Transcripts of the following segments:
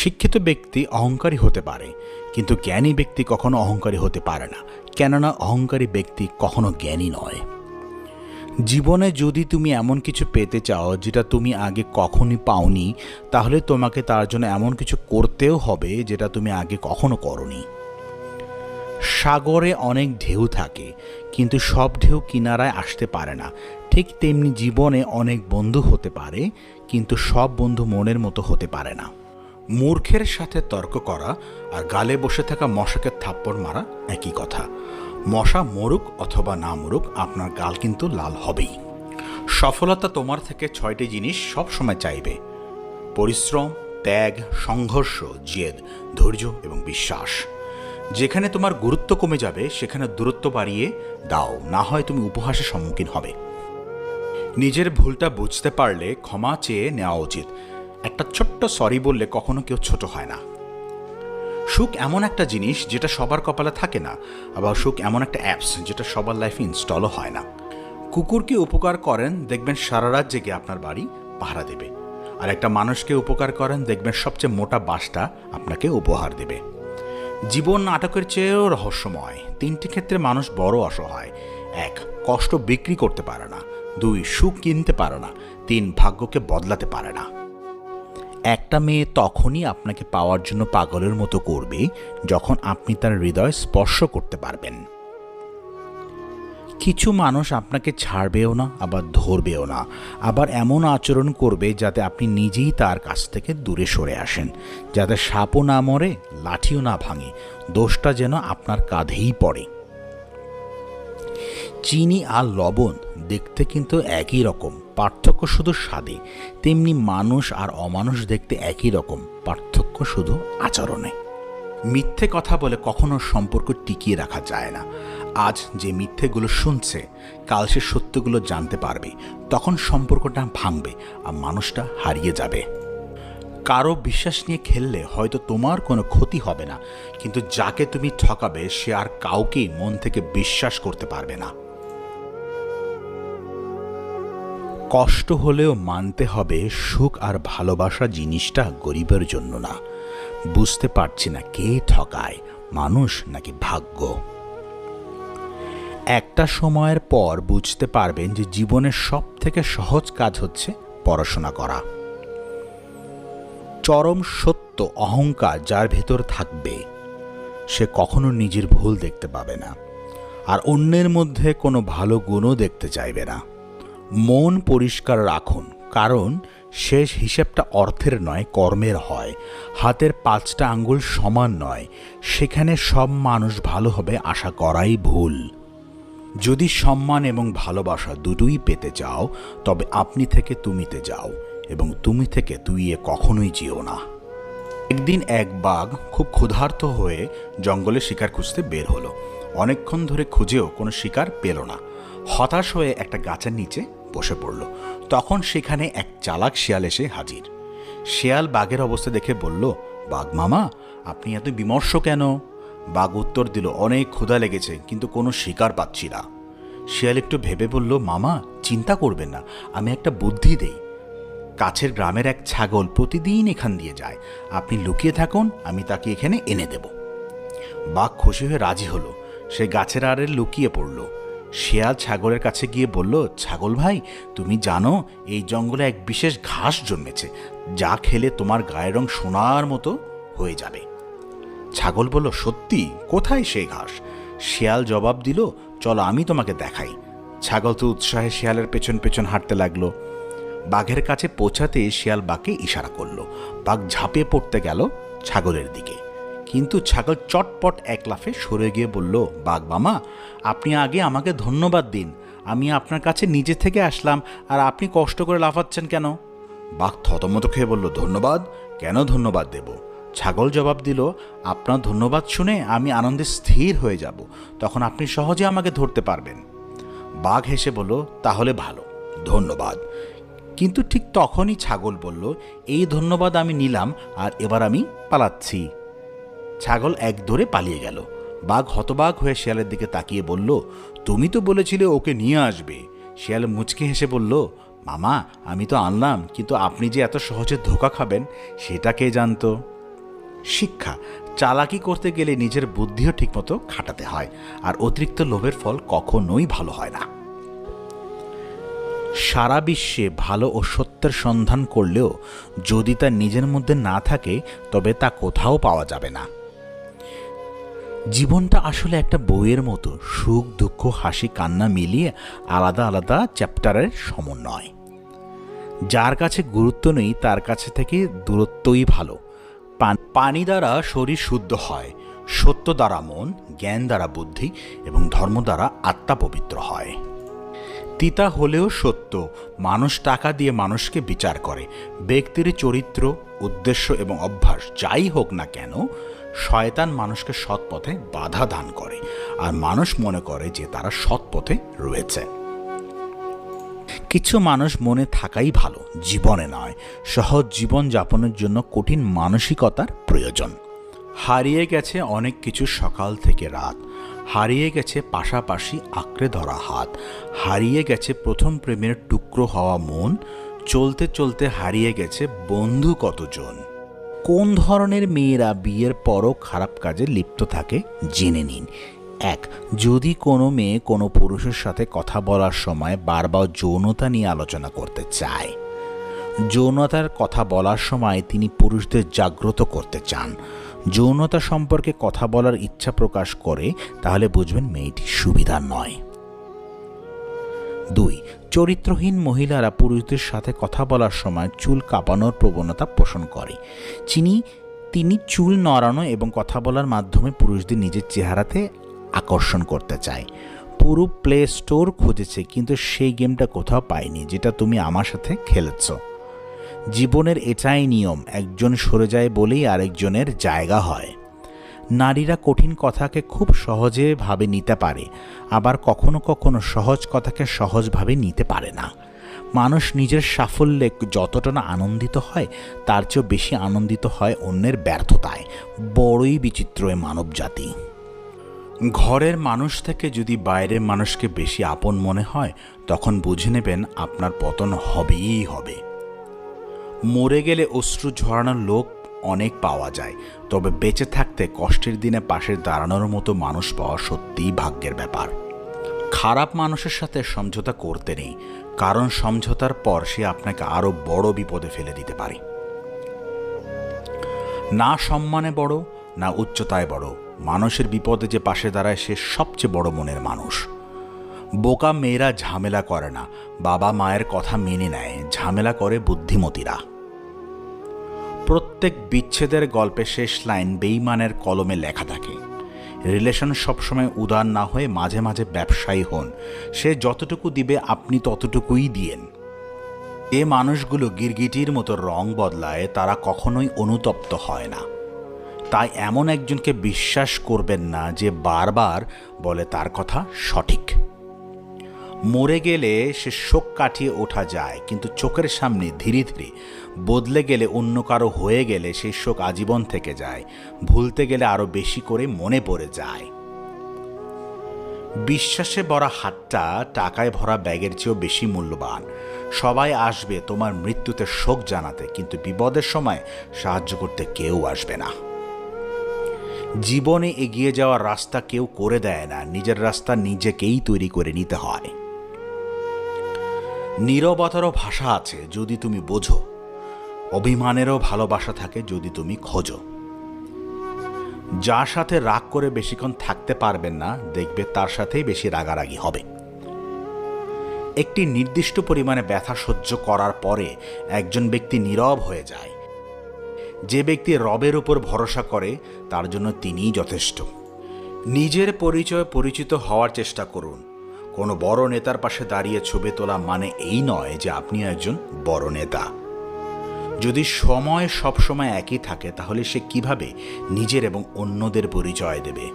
শিক্ষিত ব্যক্তি অহংকারী হতে পারে, কিন্তু জ্ঞানী ব্যক্তি কখনো অহংকারী হতে পারে না, কেননা অহংকারী ব্যক্তি কখনো জ্ঞানী নয়। জীবনে যদি তুমি এমন কিছু পেতে চাও যেটা তুমি আগে কখনই পাওনি, তাহলে তোমাকে তার জন্য এমন কিছু করতেও হবে যেটা তুমি আগে কখনো করনি। সাগরে অনেক ঢেউ থাকে, কিন্তু সব ঢেউ কিনারায় আসতে পারে না। ঠিক তেমনি জীবনে অনেক বন্ধু হতে পারে, কিন্তু সব বন্ধু মনের মতো হতে পারে না। মূর্খের সাথে তর্ক করা আর গালে বসে থাকা মশাকে থাপ্পড় মারা একই কথা। মশা মরুক অথবা না মরুক, আপনার গাল কিন্তু লাল হবেই। সফলতা তোমার থেকে 6টি জিনিস সব সময় চাইবে: পরিশ্রম, ত্যাগ, সংঘর্ষ, জেদ, ধৈর্য এবং বিশ্বাস। যেখানে তোমার গুরুত্ব কমে যাবে সেখানে দূরত্ব বাড়িয়ে দাও, না হয় তুমি উপহাসের সম্মুখীন হবে। নিজের ভুলটা বুঝতে পারলে ক্ষমা চেয়ে নেওয়া উচিত। একটা ছোট্ট সরি বললে কখনো কেউ ছোট হয় না। সুখ এমন একটা জিনিস যেটা সবার কপালে থাকে না, আবার সুখ এমন একটা অ্যাপস যেটা সবার লাইফে ইনস্টলও হয় না। কুকুরকে উপকার করেন, দেখবেন সারা রাত জেগে আপনার বাড়ি পাহারা দেবে। আর একটা মানুষকে উপকার করেন, দেখবেন সবচেয়ে মোটা বাসটা আপনাকে উপহার দেবে। জীবন নাটকের চেয়েও রহস্যময়। 3টি ক্ষেত্রে মানুষ বড় অসহায়: 1, কষ্ট বিক্রি করতে পারে না; 2, সুখ কিনতে পারে না; 3, ভাগ্যকে বদলাতে পারে না। একটা মেয়ে তখনই আপনাকে পাওয়ার জন্য পাগলের মতো করবে যখন আপনি তার হৃদয় স্পর্শ করতে পারবেন। কিছু মানুষ আপনাকে ছাড়বেও না, আবার ধরবেও না, আবার এমন আচরণ করবে যাতে আপনি নিজেই তার কাছ থেকে দূরে সরে আসেন, যাতে সাপও না মরে, লাঠিও না ভাঙে, দোষটা যেন আপনার কাঁধেই পড়ে। চিনি আর লবণ দেখতে কিন্তু একই রকম, পার্থক্য শুধু স্বাদে। তেমনি মানুষ আর অমানুষ দেখতে একই রকম, পার্থক্য শুধু আচরণে। মিথ্যে কথা বলে কখনো সম্পর্ক টিকিয়ে রাখা যায় না। আজ যে মিথ্যেগুলো শুনছে, কাল সে সত্যগুলো জানতে পারবে, তখন সম্পর্কটা ভাঙবে আর মানুষটা হারিয়ে যাবে। কারো বিশ্বাস নিয়ে খেললে হয়তো তোমার কোনো ক্ষতি হবে না, কিন্তু যাকে তুমি ঠকাবে সে আর কাউকেই মন থেকে বিশ্বাস করতে পারবে না। কষ্ট হলেও মানতে হবে সুখ আর ভালোবাসা জিনিসটা গরিবের জন্য না। বুঝতে পারছি না কে ঠকায়, মানুষ নাকি ভাগ্য। একটা সময়ের পর বুঝতে পারবেন যে জীবনের সব থেকে সহজ কাজ হচ্ছে পড়াশোনা করা। চরম সত্য অহংকার যার ভেতর থাকবে, সে কখনো নিজের ভুল দেখতে পাবে না, আর অন্যের মধ্যে কোনো ভালো গুণও দেখতে চাইবে না। মন পরিষ্কার রাখুন, কারণ শেষ হিসেবটা অর্থের নয়, কর্মের হয়। হাতের 5টা আঙ্গুল সমান নয়, সেখানে সব মানুষ ভালো হবে আশা করাই ভুল। যদি সম্মান এবং ভালোবাসা দুটোই পেতে চাও, তবে আপনি থেকে তুমিতে যাও, এবং তুমি থেকে তুইয়ে কখনোই যেও না। একদিন এক বাঘ খুব ক্ষুধার্ত হয়ে জঙ্গলে শিকার খুঁজতে বের হলো। অনেকক্ষণ ধরে খুঁজেও কোনো শিকার পেল না। হতাশ হয়ে একটা গাছের নিচে বসে পড়ল। তখন সেখানে এক চালাক শিয়াল এসে হাজির। শিয়াল বাঘের অবস্থা দেখে বলল, বাঘ মামা, আপনি এত বিমর্ষ কেন? বাঘ উত্তর দিল, অনেক ক্ষুধা লেগেছে, কিন্তু কোনো শিকার পাচ্ছি না। শিয়াল একটু ভেবে বলল, মামা চিন্তা করবেন না, আমি একটা বুদ্ধি দেই। কাছের গ্রামের এক ছাগল প্রতিদিন এখান দিয়ে যায়, আপনি লুকিয়ে থাকুন, আমি তাকে এখানে এনে দেব। বাঘ খুশি হয়ে রাজি হলো। সে গাছের আড়ে লুকিয়ে পড়ল। শিয়াল ছাগলের কাছে গিয়ে বলল, ছাগল ভাই, তুমি জানো এই জঙ্গলে এক বিশেষ ঘাস জন্মেছে, যা খেলে তোমার গায়ের রং সোনার মতো হয়ে যাবে। ছাগল বলল, সত্যি? কোথায় সেই ঘাস? শিয়াল জবাব দিল, চলো আমি তোমাকে দেখাই। ছাগল তো উৎসাহে শিয়ালের পেছন পেছন হাঁটতে লাগলো। বাঘের কাছে পৌঁছাতে শিয়াল বাঘকে ইশারা করলো। বাঘ ঝাঁপিয়ে পড়তে গেল ছাগলের দিকে, কিন্তু ছাগল চটপট এক লাফে সরে গিয়ে বলল, বাঘ মামা, আপনি আগে আমাকে ধন্যবাদ দিন, আমি আপনার কাছে নিজে থেকে আসলাম, আর আপনি কষ্ট করে লাফাচ্ছেন কেন? বাঘ থতমত খেয়ে বলল, ধন্যবাদ? কেন ধন্যবাদ দেব? ছাগল জবাব দিল, আপনার ধন্যবাদ শুনে আমি আনন্দে স্থির হয়ে যাব, তখন আপনি সহজে আমাকে ধরতে পারবেন। বাঘ হেসে বলল, তাহলে ভালো, ধন্যবাদ। কিন্তু ঠিক তখনই ছাগল বলল, এই ধন্যবাদ আমি নিলাম, আর এবার আমি পালাচ্ছি। ছাগল এক দৌড়ে পালিয়ে গেল। বাঘ হতবাক হয়ে শিয়ালের দিকে তাকিয়ে বলল, তুমি তো বলেছিলে ওকে নিয়ে আসবে। শিয়াল মুচকি হেসে বলল, মামা, আমি তো আনলাম, কিন্তু আপনি যে এত সহজে ধোঁকা খাবেন সেটা কে জানতো। শিক্ষা, চালাকি করতে গেলে নিজের বুদ্ধিও ঠিকমতো খাটাতে হয়, আর অতিরিক্ত লোভের ফল কখনোই ভালো হয় না। সারা বিশ্বে ভালো ও সত্যের সন্ধান করলেও যদি তা নিজের মধ্যে না থাকে তবে তা কোথাও পাওয়া যাবে না। জীবনটা আসলে একটা বইয়ের মতো, সুখ দুঃখ হাসি কান্না মিলিয়ে আলাদা আলাদা চ্যাপ্টারের সমন্বয়। যার কাছে গুরুত্ব নেই তার কাছে থেকে দূরত্বই ভালো। পানি দ্বারা শরীর শুদ্ধ হয়, সত্য দ্বারা মন, জ্ঞান দ্বারা বুদ্ধি এবং ধর্ম দ্বারা আত্মা পবিত্র হয়। তিতা হলেও সত্য, মানুষ টাকা দিয়ে মানুষকে বিচার করে। ব্যক্তির চরিত্র, উদ্দেশ্য এবং অভ্যাস যাই হোক না কেন, শয়তান মানুষকে সৎ পথে বাধা দান করে, আর মানুষ মনে করে যে তারা সৎ পথে রয়েছে। কিছু মানুষ মনে থাকাই ভালো, জীবনে নয়। সহজ জীবন যাপনের জন্য কঠিন মানসিকতার প্রয়োজন। হারিয়ে গেছে অনেক কিছু সকাল থেকে রাত, হারিয়ে গেছে পাশাপাশি আঁকড়ে ধরা হাত, হারিয়ে গেছে প্রথম প্রেমের টুকরো হওয়া মন, চলতে চলতে হারিয়ে গেছে বন্ধু কতজন। কোন ধরনের মেয়েরা বিয়ের পরও খারাপ কাজে লিপ্ত থাকে জেনে নিন। 1. যদি কোনো মেয়ে কোনো পুরুষের সাথে কথা বলার সময় বারবার যৌনতা নিয়ে আলোচনা করতে চায়, যৌনতার কথা বলার সময় তিনি পুরুষদের জাগ্রত করতে চান, যৌনতা সম্পর্কে কথা বলার ইচ্ছা প্রকাশ করে, তাহলে বুঝবেন মেয়েটি সুবিধার নয়। 2. চরিত্রহীন মহিলারা পুরুষদের সাথে কথা বলার সময় চুল কাঁপানোর প্রবণতা পোষণ করে। তিনি চুল নড়ানো এবং কথা বলার মাধ্যমে পুরুষদের নিজের চেহারাতে আকর্ষণ করতে চায়। পুরো প্লে স্টোর খুঁজেছে কিন্তু সেই গেমটা কোথাও পায়নি যেটা তুমি আমার সাথে খেলেছ। জীবনের এটাই নিয়ম, একজন সরে যায় বলেই আরেকজনের জায়গা হয়। নারীরা কঠিন কথাকে খুব সহজেভাবে নিতে পারে, আবার কখনো কখনো সহজ কথাকে সহজভাবে নিতে পারে না। মানুষ নিজের সাফল্যে যতটা না আনন্দিত হয় তার চেয়েও বেশি আনন্দিত হয় অন্যের ব্যর্থতায়। বড়ই বিচিত্র এ মানব জাতি। ঘরের মানুষ থেকে যদি বাইরের মানুষকে বেশি আপন মনে হয় তখন বুঝে নেবেন আপনার পতন হবেই হবে। মরে গেলে অশ্রু ঝরানোর লোক অনেক পাওয়া যায়, তবে বেঁচে থাকতে কষ্টের দিনে পাশে দাঁড়ানোর মতো মানুষ পাওয়া সত্যিই ভাগ্যের ব্যাপার। খারাপ মানুষের সাথে সমঝোতা করতে নেই, কারণ সমঝোতার পর সে আপনাকে আরো বড় বিপদে ফেলে দিতে পারে। না সম্মানে বড়, না উচ্চতায় বড়, মানুষের বিপদে যে পাশে দাঁড়ায় সে সবচেয়ে বড় মনের মানুষ। বোকা মেয়েরা ঝামেলা করে না, বাবা মায়ের কথা মেনে নেয়, ঝামেলা করে বুদ্ধিমতীরা। প্রত্যেক বিচ্ছেদের গল্পে শেষ লাইন বেঈমানের কলমে লেখা থাকে। রিলেশন সবসময় উদার না হয়ে মাঝে মাঝে ব্যবসায়ী হন, সে যতটুকু দিবে আপনি ততটুকুই দিয়েন। যে মানুষগুলো গিরগিটির মতো রং বদলায় তারা কখনোই অনুতপ্ত হয় না। তাই এমন একজনকে বিশ্বাস করবেন না যে বারবার বলে তার কথা সঠিক। মরে গেলে সে শোক কাটিয়ে ওঠা যায়, কিন্তু চোখের সামনে ধীরে ধীরে বদলে গেলে, অন্য কারো হয়ে গেলে সেই শোক আজীবন থেকে যায়, ভুলতে গেলে আরো বেশি করে মনে পড়ে যায়। বিশ্বাসে ভরা হাতটা টাকায় ভরা ব্যাগের চেয়েও বেশি মূল্যবান। সবাই আসবে তোমার মৃত্যুতে শোক জানাতে, কিন্তু বিপদের সময় সাহায্য করতে কেউ আসবে না। জীবনে এগিয়ে যাওয়ার রাস্তা কেউ করে দেয় না, নিজের রাস্তা নিজেকেই তৈরি করে নিতে হয়। নীরবতারও ভাষা আছে যদি তুমি বোঝো, অভিমানেরও ভালোবাসা থাকে যদি তুমি খোঁজো। যার সাথে রাগ করে বেশিক্ষণ থাকতে পারবেন না, দেখবে তার সাথেই বেশি রাগারাগি হবে। একটি নির্দিষ্ট পরিমাণে ব্যথা সহ্য করার পরে একজন ব্যক্তি নীরব হয়ে যায়। যে ব্যক্তি রবের উপর ভরসা করে তার জন্য তিনিই যথেষ্ট। নিজের পরিচয় পরিচিত হওয়ার চেষ্টা করুন। কোনো বড় নেতার পাশে দাঁড়িয়ে ছবি তোলা মানে এই নয় যে আপনি একজন বড় নেতা। যদি সময় সবসময় একই থাকে তাহলে সে কিভাবে নিজের এবং অন্যদের পরিচয় দেবে?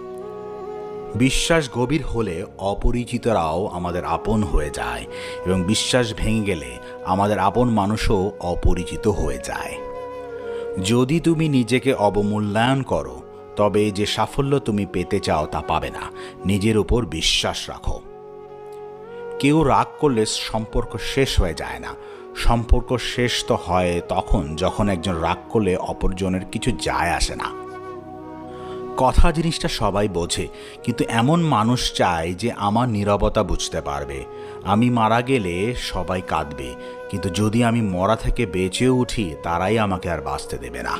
বিশ্বাস গভীর হলে অপরিচিতরাও আমাদের আপন হয়ে যায়, এবং বিশ্বাস ভেঙে গেলে আমাদের আপন মানুষও অপরিচিত হয়ে যায়। যদি তুমি নিজেকে অবমূল্যায়ন করো তবে যে সাফল্য তুমি পেতে চাও তা পাবে না। নিজের উপর বিশ্বাস রাখো। কেউ রাগ করলে সম্পর্ক শেষ হয়ে যায় না। সম্পর্ক শেষ তো হয় তখন যখন একজন রাগ করলে অপরজনের কিছু যায় আসে না। কথা জিনিসটা সবাই বোঝে, কিন্তু এমন মানুষ চায় যে আমার নীরবতা বুঝতে পারবে। আমি মারা গেলে সবাই কাঁদবে, কিন্তু যদি আমি মরা থেকে বেঁচেও উঠি তারাই আমাকে আর বাঁচতে দেবে না।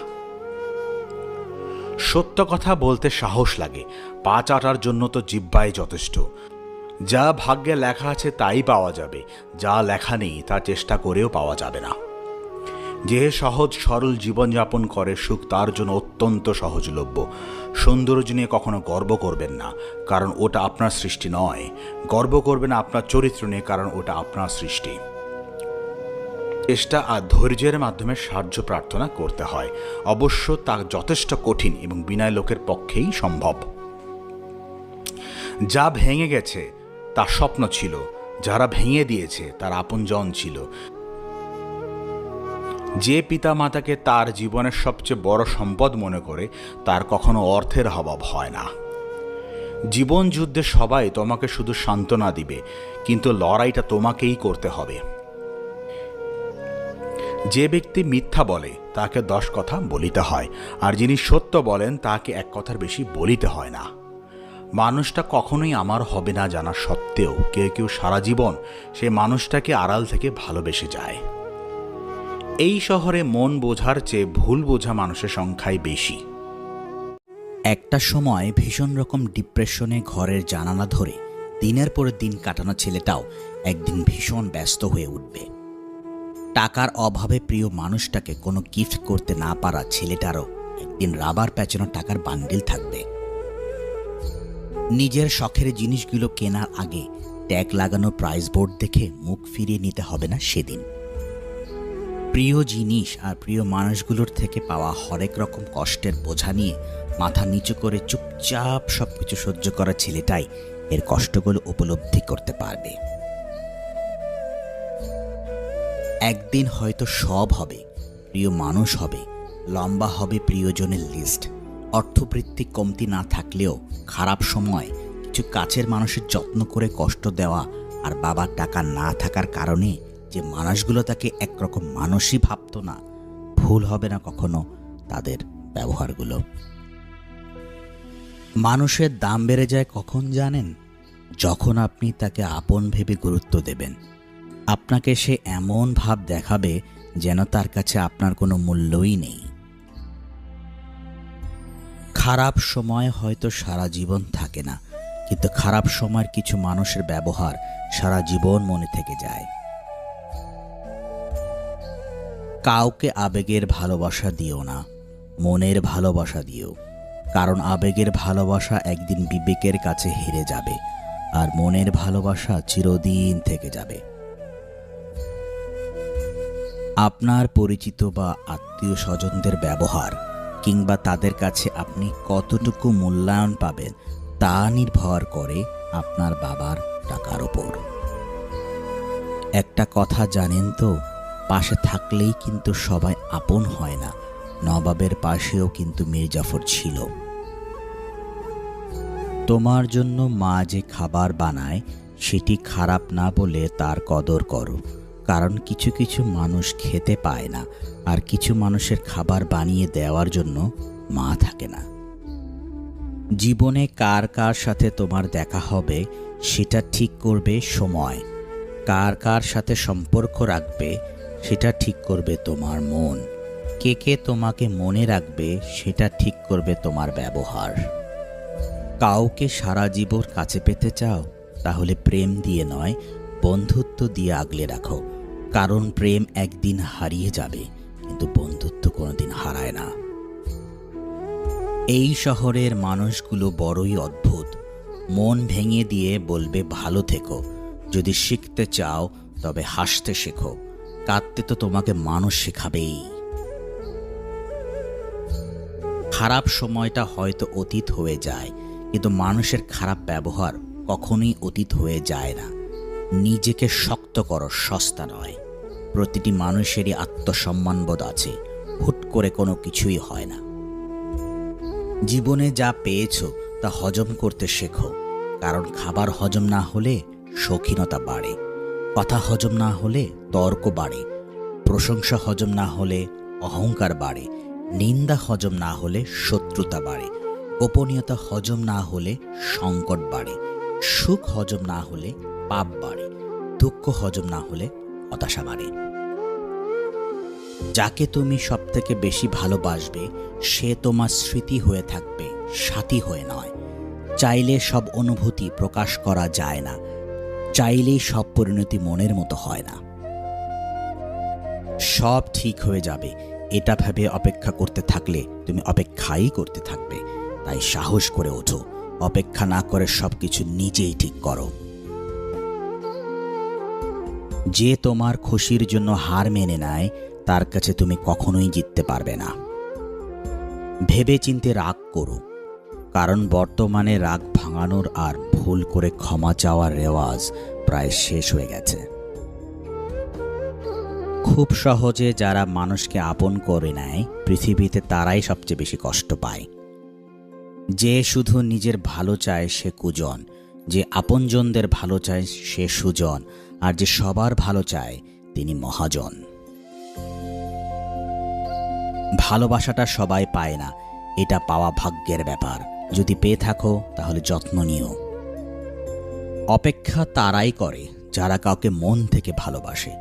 সত্য কথা বলতে সাহস লাগে, পা চাটার জন্য তো জিহ্বাই যথেষ্ট। যা ভাগ্যে লেখা আছে তাই পাওয়া যাবে, যা লেখা নেই তা চেষ্টা করেও পাওয়া যাবে না। যে সহজ সরল জীবনযাপন করে সুখ তার জন্য অত্যন্ত সহজলভ্য। সৌন্দর্য নিয়ে কখনো গর্ব করবেন না, কারণ ওটা আপনার সৃষ্টি নয়। গর্ব করবেন আপনার চরিত্র নিয়ে, কারণ ওটা আপনার সৃষ্টি। চেষ্টা আর ধৈর্যের মাধ্যমে সাহায্য প্রার্থনা করতে হয়, অবশ্য তা যথেষ্ট কঠিন এবং বিনয় লোকের পক্ষেই সম্ভব। যা ভেঙে গেছে তার স্বপ্ন ছিল, যারা ভেঙে দিয়েছে তার আপনজন ছিল। যে পিতা মাতাকে তার জীবনের সবচেয়ে বড় সম্পদ মনে করে তার কখনো অর্থের অভাব হয় না। জীবন যুদ্ধে সবাই তোমাকে শুধু সান্ত্বনা দিবে, কিন্তু লড়াইটা তোমাকেই করতে হবে। যে ব্যক্তি মিথ্যা বলে তাকে 10 কথা বলিতে হয়, আর যিনি সত্য বলেন তাকে 1 কথার বেশি বলিতে হয় না। মানুষটা কখনোই আমার হবে না জানা সত্ত্বেও কেউ কেউ সারা জীবন সেই মানুষটাকে আড়াল থেকে ভালোবেসে যায়। এই শহরে মন বোঝার চেয়ে ভুল বোঝা মানুষের সংখ্যাই বেশি। একটা সময় ভীষণ রকম ডিপ্রেশনে ঘরের জানালা ধরে দিনের পর দিন কাটানো ছেলেটাও একদিন ভীষণ ব্যস্ত হয়ে উঠবে। টাকার অভাবে প্রিয় মানুষটাকে কোনো গিফট করতে না পারা ছেলেটারও একদিন রাবার প্যাঁচানো টাকার বান্ডিল থাকবে। নিজের শখের জিনিসগুলো কেনার আগে ট্যাগ লাগানো প্রাইস বোর্ড দেখে মুখ ফিরিয়ে নিতে হবে না সেদিন। প্রিয় জিনিস আর প্রিয় মানুষগুলোর থেকে পাওয়া হরেক রকম কষ্টের বোঝা নিয়ে মাথা নিচু করে চুপচাপ সবকিছু সহ্য করা ছেলেটাই এর কষ্টগুলো উপলব্ধি করতে পারবে। একদিন হয়তো সব হবে, প্রিয় মানুষ হবে, লম্বা হবে প্রিয়জনের লিস্ট। অর্থবৃত্তি কমতি না থাকলেও খারাপ সময় কিছু কাছের মানুষের যত্ন করে কষ্ট দেওয়া আর বাবার টাকা না থাকার কারণে যে মানুষগুলো তাকে একরকম মানুষই ভাবত না, ভুল হবে না কখনো তাদের ব্যবহারগুলো। মানুষের দাম বেড়ে যায় কখন জানেন? যখন আপনি তাকে আপন ভেবে গুরুত্ব দেবেন। আপনাকে সে এমন ভাব দেখাবে যেন তার কাছে আপনার কোনো মূল্যই নেই। খারাপ সময় হয়তো সারা জীবন থাকে না, কিন্তু খারাপ সময়ের কিছু মানুষের ব্যবহার সারা জীবন মনে থেকে যায়। কাউকে আবেগের ভালোবাসা দিও না, মনের ভালোবাসা দিও, কারণ আবেগের ভালোবাসা একদিন বিবেকের কাছে হেরে যাবে, আর মনের ভালোবাসা চিরদিন থেকে যাবে। আপনার পরিচিত বা আত্মীয় স্বজনদের ব্যবহার কিংবা তাদের কাছে আপনি কতটুকু মূল্যায়ন পাবেন তা নির্ভর করে আপনার বাবার টাকার ওপর। একটা কথা জানেন তো, পাশে থাকলেই কিন্তু সবাই আপন হয় না। নবাবের পাশেও কিন্তু মীর জাফর ছিল। তোমার জন্য মা যে খাবার বানায় সেটি খারাপ না বলে তার কদর করো, কারণ কিছু কিছু মানুষ খেতে পায় না, আর কিছু মানুষের খাবার বানিয়ে দেওয়ার জন্য মা থাকে না। জীবনে কার কার সাথে তোমার দেখা হবে সেটা ঠিক করবে সময়। কার কার সাথে সম্পর্ক রাখবে সেটা ঠিক করবে তোমার মন। কে কে তোমাকে মনে রাখবে সেটা ঠিক করবে তোমার ব্যবহার। কাউকে সারা জীবন কাছে পেতে চাও, তাহলে প্রেম দিয়ে নয়, বন্ধুত্ব দিয়ে আগলে রাখো, কারণ প্রেম একদিন হারিয়ে যাবে, কিন্তু বন্ধুত্ব কোনোদিন হারায় না। এই শহরের মানুষগুলো বড়ই অদ্ভুত। মন ভেঙে দিয়ে বলবে ভালো থেকো, যদি শিখতে চাও তবে হাসতে শেখো, কাঁদতে তো তোমাকে মানুষ শেখাবেই। খারাপ সময়টা হয়তো অতীত হয়ে যায়, কিন্তু মানুষের খারাপ ব্যবহার কখনোই অতীত হয়ে যায় না। নিজেকে শক্ত করো, সস্তা নয়। প্রতিটি মানুষেরই আত্মসম্মানবোধ আছে, হুট করে কোনো কিছুই হয় না। জীবনে যা পেয়েছো তা হজম করতে শেখো, কারণ খাবার হজম না হলে শৌখিনতা বাড়ে, কথা হজম না হলে তর্ক বাড়ে, প্রশংসা হজম না হলে অহংকার বাড়ে, নিন্দা হজম না হলে শত্রুতা বাড়ে, গোপনীয়তা হজম না হলে সংকট বাড়ে, সুখ হজম না হলে পাপ বাড়ে, দুঃখ হজম না হলে হতাশা বাড়ে। যাকে তুমি সবথেকে বেশি ভালোবাসবে সে তোমার স্মৃতি হয়ে থাকবে, সাথী হয়ে নয়। চাইলে সব অনুভূতি প্রকাশ করা যায় না, চাইলেই সব পরিণতি মনের মতো হয় না। সব ঠিক হয়ে যাবে এটা ভেবে অপেক্ষা করতে থাকলে তুমি অপেক্ষাই করতে থাকবে। তাই সাহস করে ওঠো, অপেক্ষা না করে সবকিছু নিজেই ঠিক করো। যে তোমার খুশির জন্য হার মেনে নেয় তার কাছে তুমি কখনোই জিততে পারবে না। ভেবে চিন্তে রাগ করো, কারণ বর্তমানে রাগ ভাঙানোর আর ভুল করে ক্ষমা চাওয়ার রেওয়াজ প্রায় শেষ হয়ে গেছে। খুব সহজে যারা মানুষকে আপন করে নেয় পৃথিবীতে তারাই সবচেয়ে বেশি কষ্ট পায়। যে শুধু নিজের ভালো চায় সে কুজন, যে আপনজনদের ভালো চায় সে সুজন, আর যে সবার ভালো চায় তিনি মহাজন। ভালোবাসাটা সবাই পায় না, এটা পাওয়া ভাগ্যের ব্যাপার। যদি পেয়ে থাকো তাহলে যত্ন নিও। অপেক্ষা তারাই করে যারা কাউকে মন থেকে ভালোবাসে।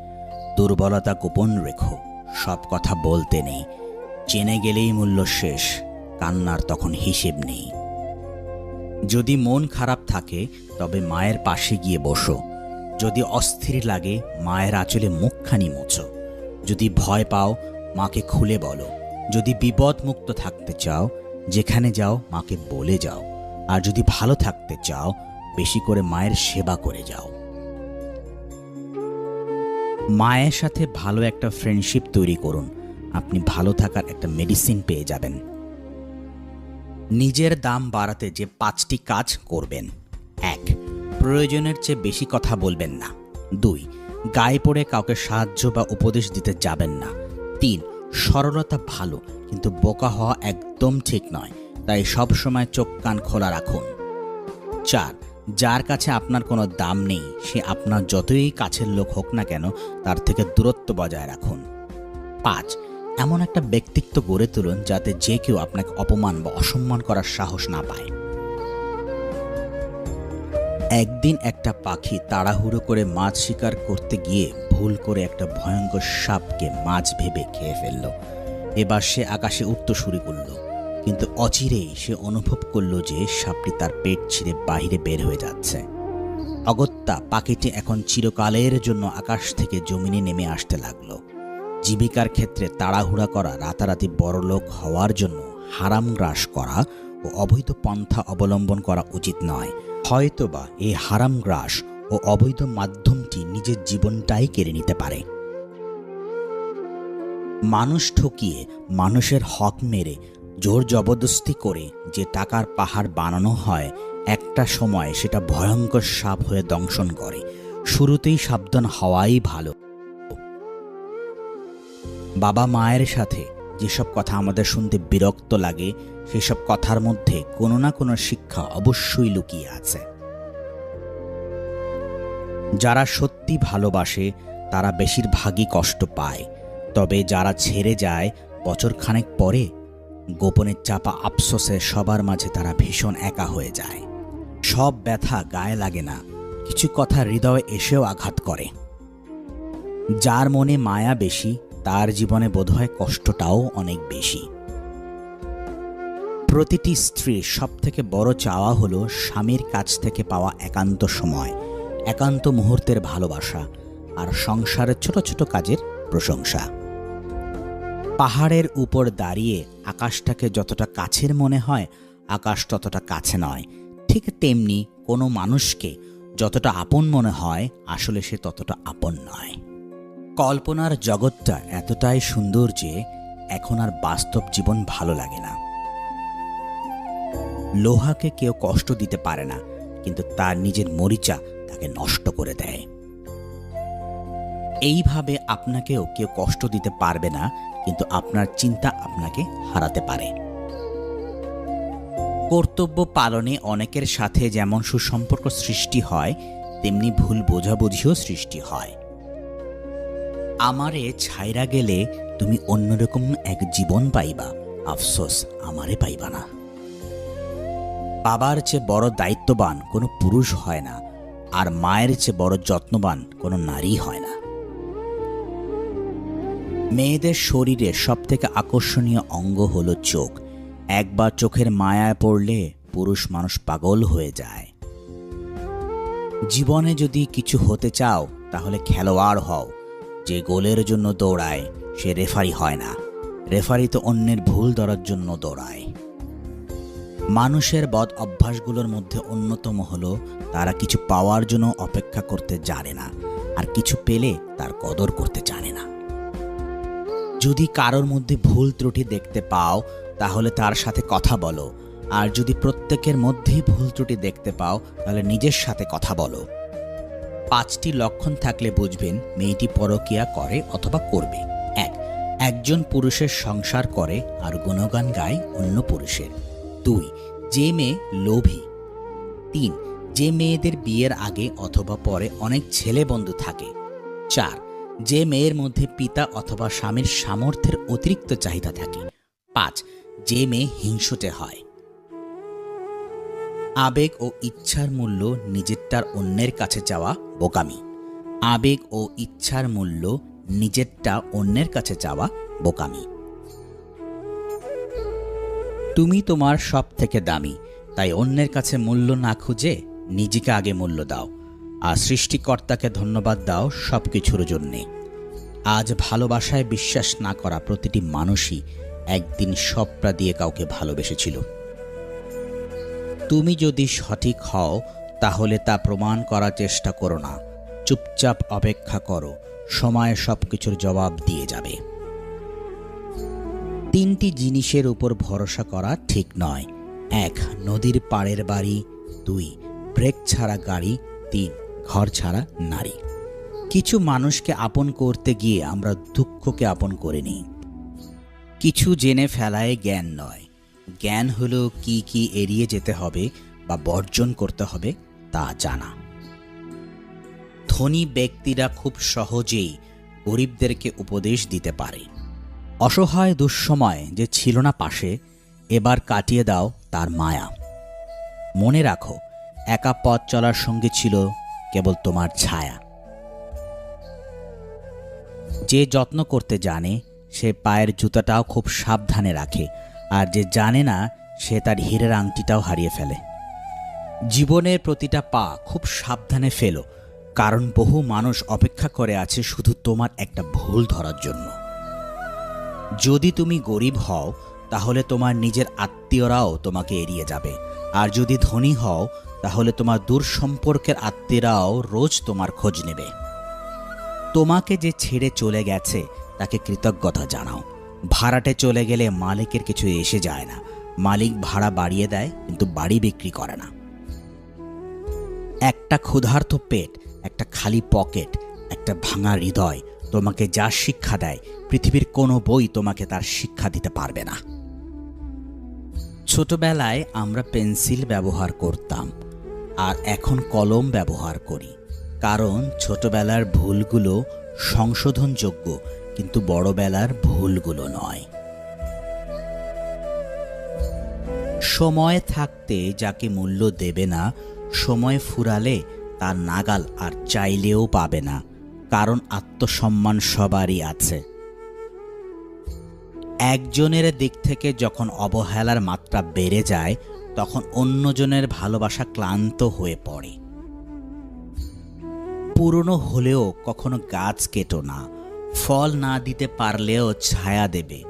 দুর্বলতা গোপন রেখো, সব কথা বলতে নেই। জেনে গেলেই মূল্য শেষ, কান্নার তখন হিসেব নেই। যদি মন খারাপ থাকে তবে মায়ের পাশে গিয়ে বসো। যদি অস্থির লাগে মায়ের আঁচলে মুখখানি মোছো। যদি ভয় পাও মাকে খুলে বলো। যদি বিপদ মুক্ত থাকতে চাও যেখানে যাও মাকে বলে যাও। আর যদি ভালো থাকতে চাও বেশি করে মায়ের সেবা করে যাও। মায়ের সাথে ভালো একটা ফ্রেন্ডশিপ তৈরি করুন, আপনি ভালো থাকার একটা মেডিসিন পেয়ে যাবেন। নিজের দাম বাড়াতে যে 5টি কাজ করবেন। 1. প্রয়োজনের চেয়ে বেশি কথা বলবেন না। 2. গায়ে পড়ে কাউকে সাহায্য বা উপদেশ দিতে যাবেন না। 3. সরলতা ভালো, কিন্তু বোকা হওয়া একদম ঠিক নয়, তাই সব সময় চোখ কান খোলা রাখুন। 4. যার কাছে আপনার কোনো দাম নেই সে আপনার যতই কাছের লোক হোক না কেন তার থেকে দূরত্ব বজায় রাখুন। 5. এমন একটা ব্যক্তিত্ব গড়ে তুলুন যাতে যে কেউ আপনাকে অপমান বা অসম্মান করার সাহস না পায়। একদিন একটা পাখি তাড়াহুড়ো করে মাছ শিকার করতে গিয়ে ভুল করে একটা ভয়ঙ্কর সাপকে মাছ ভেবে খেয়ে ফেলল। এবার সে আকাশে উড়তে শুরু করল, কিন্তু অচিরেই সে অনুভব করল যে সাপটি তার পেট ছিঁড়ে বাহিরে বের হয়ে যাচ্ছে। অগত্যা পাখিটি এখন চিরকালের জন্য আকাশ থেকে জমিনে নেমে আসতে লাগলো। জীবিকার ক্ষেত্রে তাড়াহুড়া করা, রাতারাতি বড়লোক হওয়ার জন্য হারাম গ্রাস করা ও অবৈধ পন্থা অবলম্বন করা উচিত নয়। হয়তোবা এই হারাম গ্রাস ও অবৈধ মাধ্যমটি নিজের জীবনটাই কেড়ে নিতে পারে। মানুষ ঠকিয়ে, মানুষের হক মেরে, জোর জবরদস্তি করে যে টাকার পাহাড় বানানো হয় একটা সময় সেটা ভয়ঙ্কর সাপ হয়ে দংশন করে। শুরুতেই সাবধান হওয়াই ভালো। বাবা মায়ের সাথে যেসব কথা আমাদের শুনতে বিরক্ত লাগে সেসব কথার মধ্যে কোনো না কোনো শিক্ষা অবশ্যই লুকিয়ে আছে। যারা সত্যি ভালোবাসে তারা বেশিরভাগই কষ্ট পায়, তবে যারা ছেড়ে যায় বছরখানেক পরে গোপনে চাপা আফসোসে সবার মাঝে তারা ভীষণ একা হয়ে যায়। সব ব্যথা গায়ে লাগে না, কিছু কথা হৃদয়ে এসেও আঘাত করে। যার মনে মায়া বেশি তার জীবনে বোধহয় কষ্টটাও অনেক বেশি। প্রতিটি স্ত্রীর সবথেকে বড় চাওয়া হলো স্বামীর কাছ থেকে পাওয়া একান্ত সময়, একান্ত মুহূর্তের ভালোবাসা আর সংসারের ছোট ছোট কাজের প্রশংসা। পাহাড়ের উপর দাঁড়িয়ে আকাশটাকে যতটা কাছের মনে হয় আকাশ ততটা কাছে নয়। ঠিক তেমনি কোনো মানুষকে যতটা আপন মনে হয় আসলে সে ততটা আপন নয়। কল্পনার জগৎটা এতটাই সুন্দর যে এখন আর বাস্তব জীবন ভালো লাগে না। লোহাকে কেউ কষ্ট দিতে পারে না, কিন্তু তার নিজের মরিচা তাকে নষ্ট করে দেয়। এইভাবে আপনাকেও কেউ কষ্ট দিতে পারবে না, কিন্তু আপনার চিন্তা আপনাকে হারাতে পারে। কর্তব্য পালনে অনেকের সাথে যেমন সুসম্পর্ক সৃষ্টি হয় তেমনি ভুল বোঝাবুঝিও সৃষ্টি হয়। আমারে ছাইরা গেলে তুমি অন্যরকম এক জীবন পাইবা, আফসোস আমারে পাইবা না। বাবার চেয়ে বড় দায়িত্ববান কোনো পুরুষ হয় না, আর মায়ের চেয়ে বড় যত্নবান কোনো নারী হয় না। মেয়েদের শরীরে সবথেকে আকর্ষণীয় অঙ্গ হলো চোখ। একবার চোখের মায়ায় পড়লে পুরুষ মানুষ পাগল হয়ে যায়। জীবনে যদি কিছু হতে চাও তাহলে খেলোয়াড় হও। যে গোলের জন্য দৌড়ায় সে রেফারি হয় না, রেফারি তো অন্যের ভুল ধরার জন্য দৌড়ায়। মানুষের বদ অভ্যাসগুলোর মধ্যে অন্যতম হলো তারা কিছু পাওয়ার জন্য অপেক্ষা করতে জানে না, আর কিছু পেলে তার কদর করতে জানে না। যদি কারোর মধ্যে ভুল ত্রুটি দেখতে পাও তাহলে তার সাথে কথা বলো, আর যদি প্রত্যেকের মধ্যেই ভুল ত্রুটি দেখতে পাও তাহলে নিজের সাথে কথা বলো। 5টি লক্ষণ থাকলে বুঝবেন মেয়েটি পরকীয়া করে অথবা করবে। 1. একজন পুরুষের সংসার করে আর গুণগান গায় অন্য পুরুষের। 2. যে মেয়ে লোভী। 3. যে মেয়েদের বিয়ের আগে অথবা পরে অনেক ছেলে বন্ধু থাকে। 4. যে মেয়ের মধ্যে পিতা অথবা স্বামীর সামর্থ্যের অতিরিক্ত চাহিদা থাকে। 5. যে মেয়ে হিংসুটে হয়। আবেগ ও ইচ্ছার মূল্য নিজেরটার অন্যের কাছে চাওয়া বোকামি। আবেগ ও ইচ্ছার মূল্য নিজেরটা অন্যের কাছে চাওয়া বোকামি। তুমি তোমার সব থেকে দামি, তাই অন্যের কাছে মূল্য না খুঁজে নিজেকে আগে মূল্য দাও, আর সৃষ্টিকর্তাকে ধন্যবাদ দাও সব কিছুর জন্যে। আজ ভালোবাসায় বিশ্বাস না করা প্রতিটি মানুষই একদিন সবটা দিয়ে কাউকে ভালোবেসেছিল। তুমি যদি সঠিক হও তাহলে তা প্রমাণ করার চেষ্টা করো না, চুপচাপ অপেক্ষা করো, সময় সবকিছুর জবাব দিয়ে যাবে। 3টি জিনিসের উপর ভরসা করা ঠিক নয়। 1. নদীর পাড়ের বাড়ি। 2. ব্রেক ছাড়া গাড়ি। 3. ঘর ছাড়া নারী। কিছু মানুষকে আপন করতে গিয়ে আমরা দুঃখকে আপন করে নিই। কিছু জেনে ফেলায় জ্ঞান নয়, জ্ঞান হলো কি কি এড়িয়ে যেতে হবে বা বর্জন করতে হবে তা জানা। ধনী ব্যক্তিরা খুব সহজেই গরিবদেরকে উপদেশ দিতে পারে। অসহায় দুঃসময় যে ছিল না পাশে, এবার কাটিয়ে দাও তার মায়া। মনে রাখো, একা পথ চলার সঙ্গে ছিল কেবল তোমার ছায়া। যে যত্ন করতে জানে সে পায়ের জুতাটাও খুব সাবধানে রাখে, আর যে জানে না সে তার হীরের আংটিটাও হারিয়ে ফেলে। জীবনের প্রতিটা পা খুব সাবধানে ফেলো, কারণ বহু মানুষ অপেক্ষা করে আছে শুধু তোমার একটা ভুল ধরার জন্য। যদি তুমি গরিব হও তাহলে তোমার নিজের আত্মীয়রাও তোমাকে এড়িয়ে যাবে, আর যদি ধনী হও তাহলে তোমার দূর সম্পর্কের আত্মীয়রাও রোজ তোমার খোঁজ নেবে। তোমাকে যে ছেড়ে চলে গেছে তাকে কৃতজ্ঞতা জানাও। ভাড়াটে চলে গেলে মালিকের কিছু এসে যায় না, মালিক ভাড়া বাড়িয়ে দেয় কিন্তু বাড়ি বিক্রি করে না। একটা ক্ষুধার্ত পেট, একটা খালি পকেট, একটা ভাঙা হৃদয় তোমাকে যা শিক্ষা দেয় পৃথিবীর কোনো বই তোমাকে তার শিক্ষা দিতে পারবে না। ছোটবেলায় আমরা পেন্সিল ব্যবহার করতাম, আর এখন কলম ব্যবহার করি, কারণ ছোটবেলার ভুলগুলো সংশোধনযোগ্য, কিন্তু বড়বেলার ভুলগুলো নয়। সময় থাকতে যাকে মূল্য দেবে না, সময় ফুরালে তার নাগাল আর চাইলেও পাবে না, কারণ আত্মসম্মান সবারই আছে। একজনের দিক থেকে যখন অবহেলার মাত্রা বেড়ে যায় তখন অন্যজনের ভালোবাসা ক্লান্ত হয়ে পড়ে। পুরনো হলেও কখনো গাছ কেটো না, ফল না দিতে পারলেও ছায়া দেবে।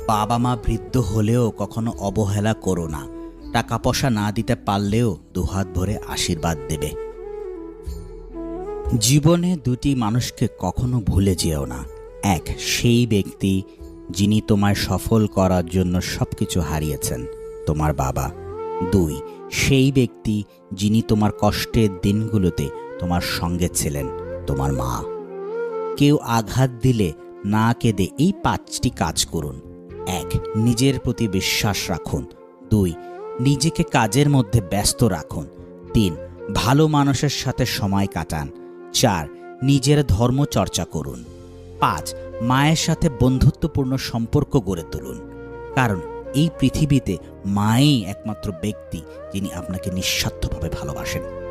বাবা মা বৃদ্ধ হলেও কখনো অবহেলা করো না, টাকা পয়সা না দিতে পারলেও দুহাত ভরে আশীর্বাদ দেবে। জীবনে 2টি মানুষকে কখনো ভুলে যেও না। 1. সেই ব্যক্তি যিনি তোমায় সফল করার জন্য সবকিছু হারিয়েছেন, তোমার বাবা। 2. সেই ব্যক্তি যিনি তোমার কষ্টের দিনগুলোতে তোমার সঙ্গে ছিলেন, তোমার মা। কেউ আঘাত দিলে না কেঁদে এই 5টি কাজ করুন। 1. নিজের প্রতি বিশ্বাস রাখুন। 2. নিজেকে কাজের মধ্যে ব্যস্ত রাখুন। 3. ভালো মানুষের সাথে সময় কাটান। 4. নিজের ধর্ম চর্চা করুন। 5. মায়ের সাথে বন্ধুত্বপূর্ণ সম্পর্ক গড়ে তুলুন, কারণ এই পৃথিবীতে মাই একমাত্র ব্যক্তি যিনি আপনাকে নিঃস্বার্থভাবে ভালোবাসেন।